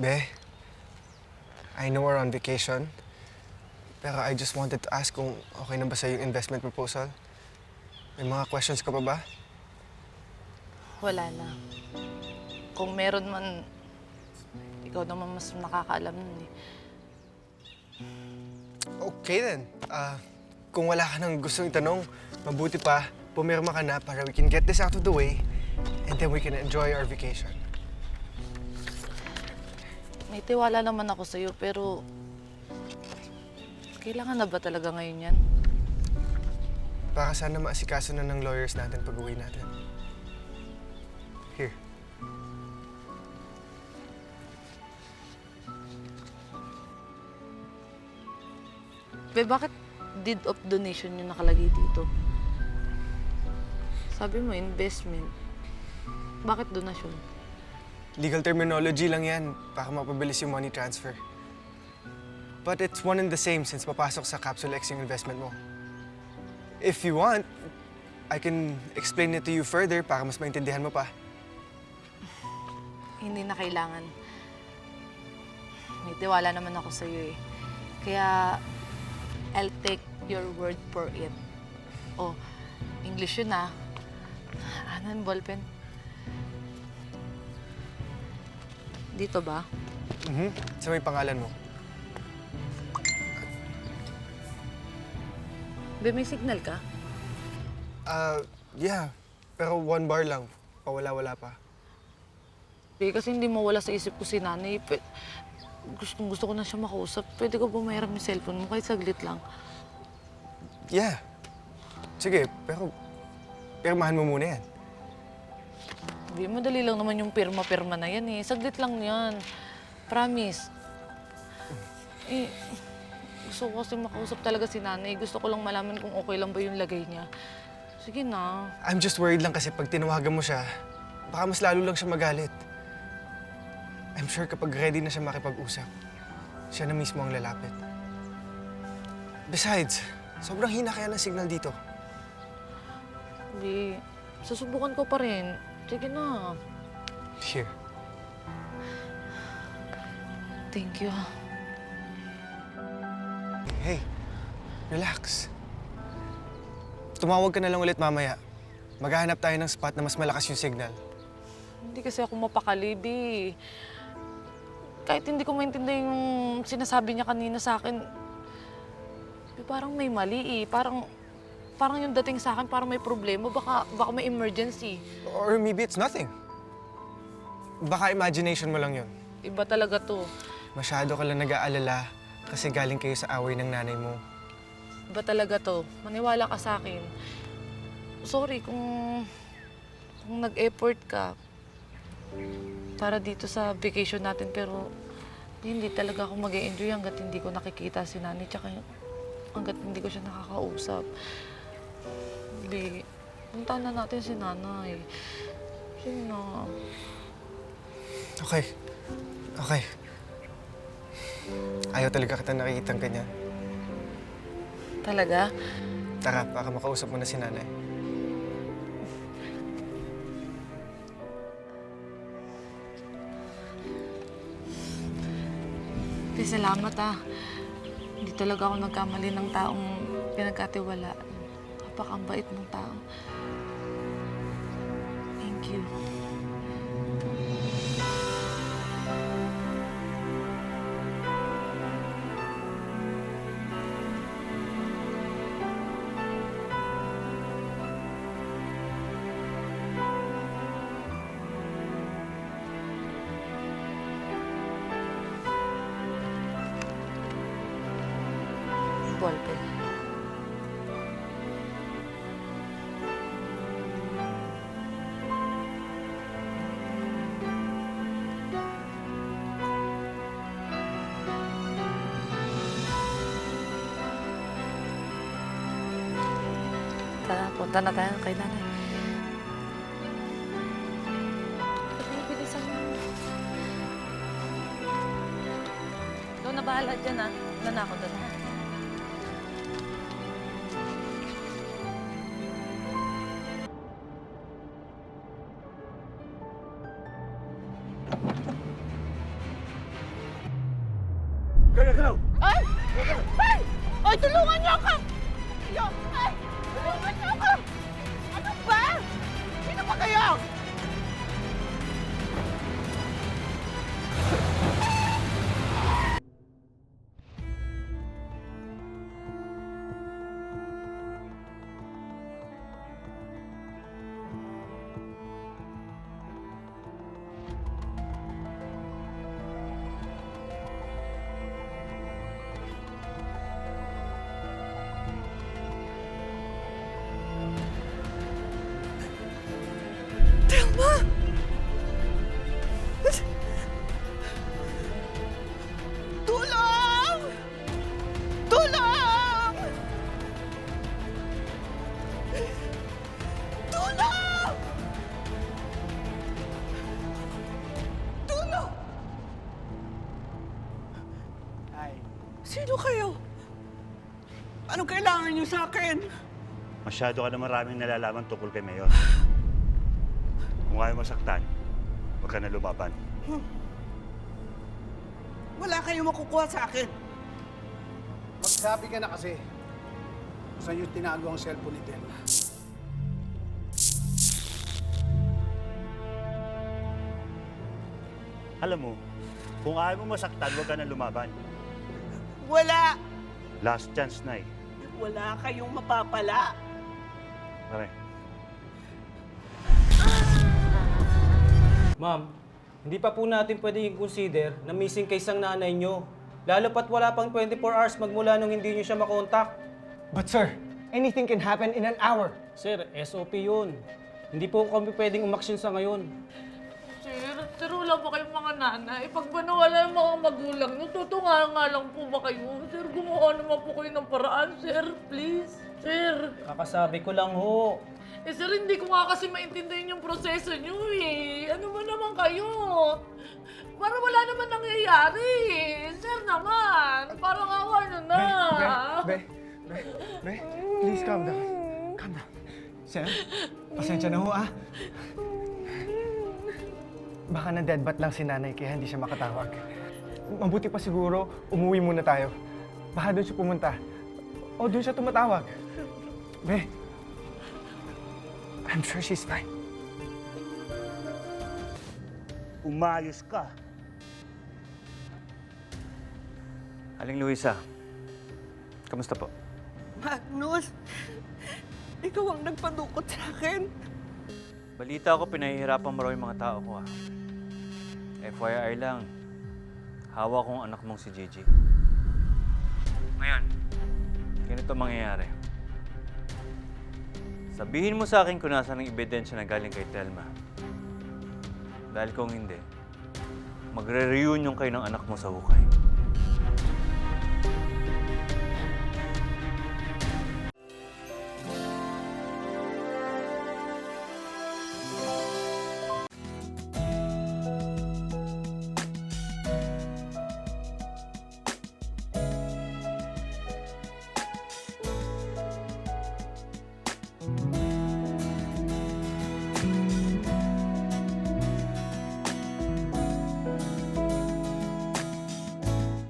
Be, I know we're on vacation, pero I just wanted to ask kung okay na ba sa'yo yung investment proposal? May mga questions ka pa ba? Wala na. Kung meron man, ikaw naman mas nakakaalam nun eh. Okay then. Kung wala ka nang gustong itanong, mabuti pa, pumirma ka na para we can get this out of the way and then we can enjoy our vacation. May tiwala naman ako sa'yo, pero kailangan na ba talaga ngayon yan? Baka sana maasikaso na ng lawyers natin pag-uwi natin. Here. Bakit deed of donation yung nakalagay dito? Sabi mo, investment. Bakit donasyon? Legal terminology lang yan para mapabilis yung money transfer. But it's one and the same since papasok sa Capsule X yung investment mo. If you want, I can explain it to you further para mas maintindihan mo pa. Hindi na kailangan. May tiwala naman ako sa'yo eh. Kaya, I'll take your word for it. Oh, English yun ah. Anan, ballpen? Dito ba? Sa may pangalan mo. May signal ka? Yeah. Pero 1 bar lang. Pawala-wala pa. Kasi hindi mawala sa isip ko si nanay. Gusto ko na siya makausap. Pwede ko bumayram yung cellphone mo kahit saglit lang. Yeah. Sige, pero pirmahan mo muna yan. Hindi, madali lang naman yung pirma-pirma na yan eh. Saglit lang yan. Promise. Eh, gusto ko kasi makausap talaga si nanay. Gusto ko lang malaman kung okay lang ba yung lagay niya. Sige na. I'm just worried lang kasi pag tinawagan mo siya, baka mas lalo lang siya magalit. I'm sure kapag ready na siya makipag-usap, siya na mismo ang lalapit. Besides, sobrang hina kaya ng signal dito. Hindi, susubukan ko pa rin. Sige na. Here. Thank you. Hey, relax. Tumawag ka na lang ulit mamaya. Maghahanap tayo ng spot na mas malakas yung signal. Hindi kasi ako mapakalibi. Kahit hindi ko maintindihan yung sinasabi niya kanina sa akin, parang may mali eh. Parang yung dating sa akin, parang may problema. Baka may emergency. Or maybe it's nothing. Baka imagination mo lang yun. Iba talaga to. Masyado ka lang nag-aalala kasi galing kayo sa away ng nanay mo. Iba talaga to. Maniwala ka sa akin. Sorry kung nag-effort ka para dito sa vacation natin, pero hindi talaga ako mag-e-enjoy hanggat hindi ko nakikita si nanay, tsaka hanggat hindi ko siya nakakausap. Bi, puntahan na natin si nanay. Sige na. Okay. Okay. Ayaw talaga kita nakikitang ganyan. Talaga? Tara, baka makausap mo na si nanay. Salamat ah. Hindi talaga ako nagkamali ng taong pinagkatiwalaan. Napakabait mong tao. Thank you. Ballpen. Tara, punta na tayo kay nanay. Bilisan mo. Ikaw na bahala dyan ah. Doon ako doon ha. Galaw! Ay! Ay! Ay, tulungan niyo ako! Ay! Tulungan niyo ako! Ano ba? Sino ba kayo? Tulong! Tulong! Tulong! Tulong! Ay, Sino kayo? Anong kailangan niyo sa akin? masyado ka na maraming nalalaman tungkol kay Mayor. Kung ayaw masaktan, huwag ka na lumaban. Wala kayong makukuha sa akin. Magsabi ka na kasi kung saan yung tinago ang cellphone ni Telma. Alam mo, kung ayaw mo masaktan, huwag ka na lumaban. Wala! Last chance na eh. Wala kayong mapapala. Pare. Ma'am, hindi pa po natin pwedeng i-consider na missing case ang nanay nyo. Lalo pat wala pang 24 hours magmula nung hindi nyo siya makontak. But sir, anything can happen in an hour. Sir, SOP yun. Hindi po kami pwedeng umaksyon sa ngayon. Sir, wala ba kayong mga nanay? Pag ba nawala yung mga magulang nyo, tutunga nga lang po ba kayo? Sir, gumawa naman po kayo ng paraan, sir. Please. Sir. Kakasabi ko lang ho. Sir, hindi ko nga kasi maintindihan yung proseso nyo eh. Ano ba naman kayo? Para wala naman nangyayari. Sir naman. Parang awa nyo na. Be, please calm down. Calm down. Sir, pasensya na ho ah. Baka na-deadbat lang si nanay kaya hindi siya makatawag. Mabuti pa siguro, umuwi muna tayo. Baka doon siya pumunta. O doon siya tumatawag. Be, I'm sure she's fine. Umayos ka. Aling Luisa, kamusta po? Magnus, ikaw ang nagpadukot sa akin. Balita ko pinahihirapan mo raw yung mga tao ko ah. FYI lang, hawak kong anak mong si Gigi. Ngayon, ganito mangyayari. Sabihin mo sa akin kung nasa ng ebidensya na galing kay Telma. Dahil kung hindi, magre-reunion kayo ng anak mo sa hukay.